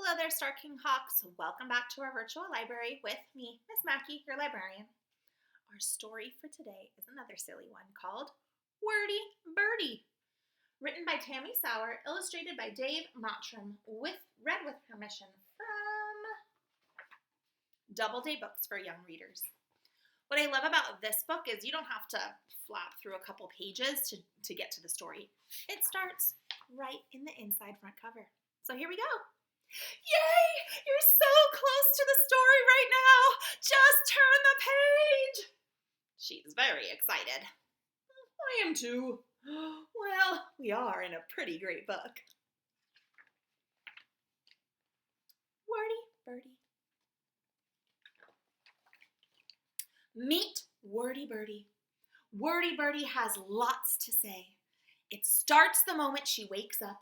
Hello there, Star King Hawks. Welcome back to our virtual library with me, Miss Mackie, your librarian. Our story for today is another silly one called Wordy Birdy, written by Tammi Sauer, illustrated by Dave Mottram, read with permission from Doubleday Books for young readers. What I love about this book is you don't have to flap through a couple pages to get to the story. It starts right in the inside front cover. So here we go. Yay! You're so close to the story right now! Just turn the page! She's very excited. I am too. Well, we are in a pretty great book. Wordy Birdy. Meet Wordy Birdy. Wordy Birdy has lots to say. It starts the moment she wakes up.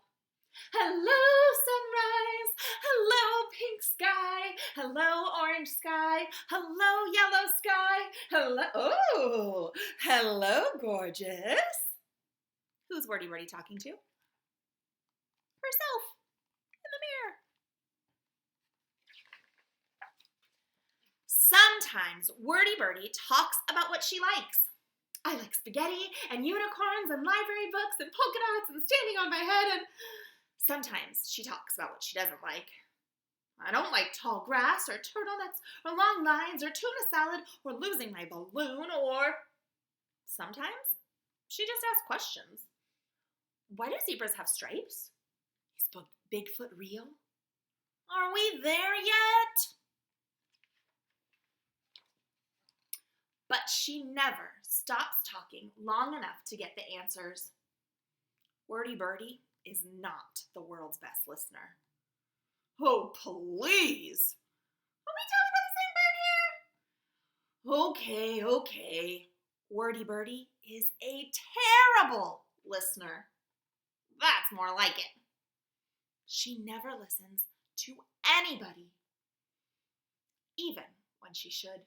Hello, sunrise. Hello, pink sky. Hello, orange sky. Hello, yellow sky. Hello. Hello, gorgeous. Who's Wordy Birdy talking to? Herself in the mirror. Sometimes Wordy Birdy talks about what she likes. I like spaghetti and unicorns and library books and polka dots and standing on my head, and sometimes she talks about what she doesn't like. I don't like tall grass or turtlenecks or long lines or tuna salad or losing my balloon, or sometimes she just asks questions. Why do zebras have stripes? Is Bigfoot real? Are we there yet? But she never stops talking long enough to get the answers. Wordy Birdy is not the world's best listener. Oh, please! Are we talking about the same bird here? Okay. Wordy Birdy is a terrible listener. That's more like it. She never listens to anybody, even when she should.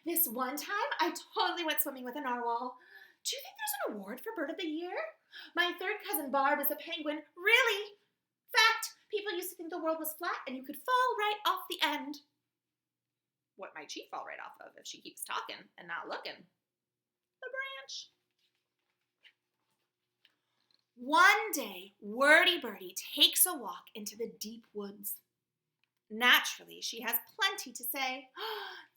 This one time, I totally went swimming with a narwhal. Do you think there's an award for Bird of the Year? My third cousin Barb is a penguin. Really? Fact, people used to think the world was flat and you could fall right off the end. What might she fall right off of if she keeps talking and not looking? The branch. One day, Wordy Birdy takes a walk into the deep woods. Naturally, she has plenty to say.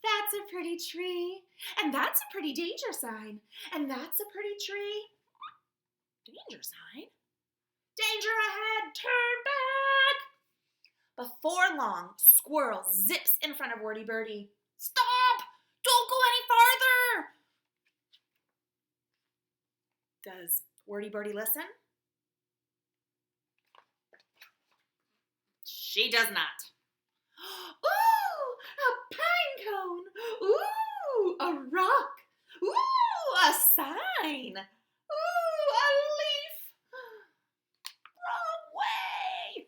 That's a pretty tree, and that's a pretty danger sign, and that's a pretty tree. Danger sign? Danger ahead, turn back! Before long, Squirrel zips in front of Wordy Birdy. Stop! Don't go any farther! Does Wordy Birdy listen? She does not. Ooh, a pine cone. Ooh, a rock. Ooh, a sign. Ooh, a leaf. Wrong way.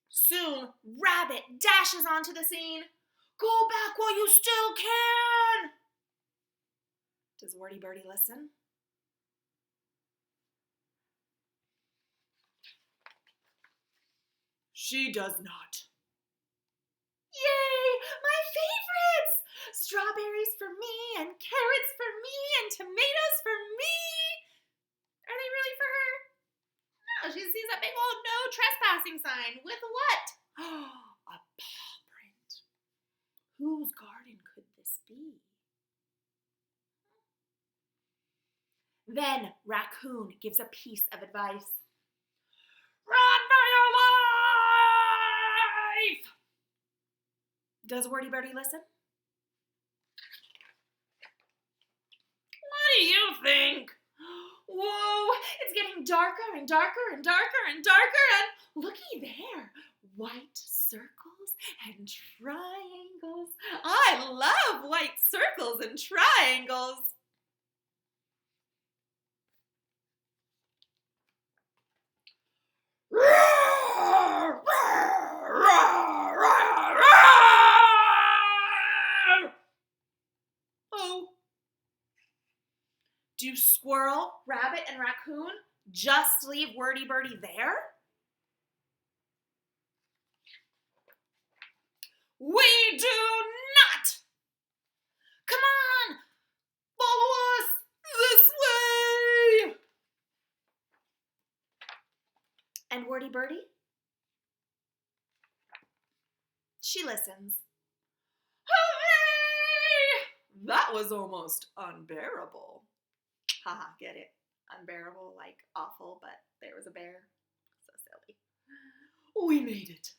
Soon, Rabbit dashes onto the scene. Go back while you still can. Does Wordy Birdy listen? She does not. Yay! My favorites! Strawberries for me, and carrots for me, and tomatoes for me! Are they really for her? No, she sees a big old no trespassing sign with what? A paw print. Whose garden could this be? Then Raccoon gives a piece of advice. Run for your life! Does Wordy Birdy listen? What do you think? Whoa, it's getting darker and darker and darker and darker, and looky there, white circles and triangles. I love white circles and triangles. Oh. Do Squirrel, Rabbit, and Raccoon just leave Wordy Birdy there? Birdy? She listens. Hooray! That was almost unbearable. Haha, get it? Unbearable, like awful, but there was a bear. So silly. We made it.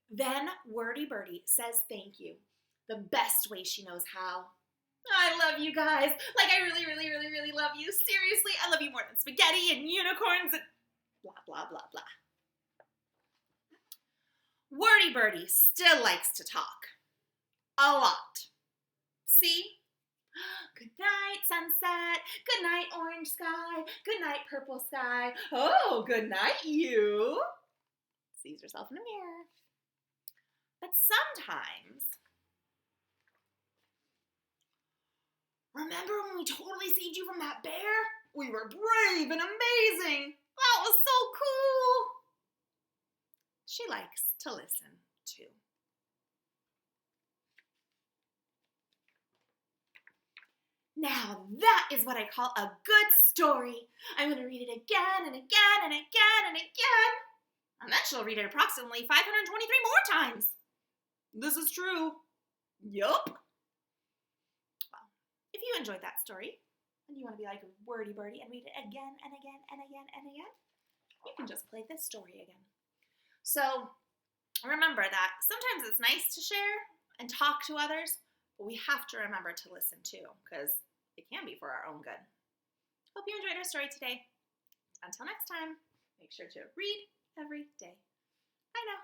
Then Wordy Birdy says thank you, the best way she knows how. I love you guys. Like, I really, really, really, really love you. Seriously, I love you more than spaghetti and unicorns and blah, blah, blah, blah. Wordy Birdy still likes to talk. A lot. See? Good night, sunset. Good night, orange sky. Good night, purple sky. Oh, good night, you. Sees herself in a mirror. But sometimes, remember when we totally saved you from that bear? We were brave and amazing. That was so cool. She likes to listen too. Now that is what I call a good story. I'm going to read it again and again and again and again. And then she'll read it approximately 523 more times. This is true. Yup. Well, if you enjoyed that story and you want to be like Wordy Birdy and read it again and again and again and again, you can just play this story again. So remember that sometimes it's nice to share and talk to others, but we have to remember to listen too, because it can be for our own good. Hope you enjoyed our story today. Until next time, make sure to read every day. Bye now.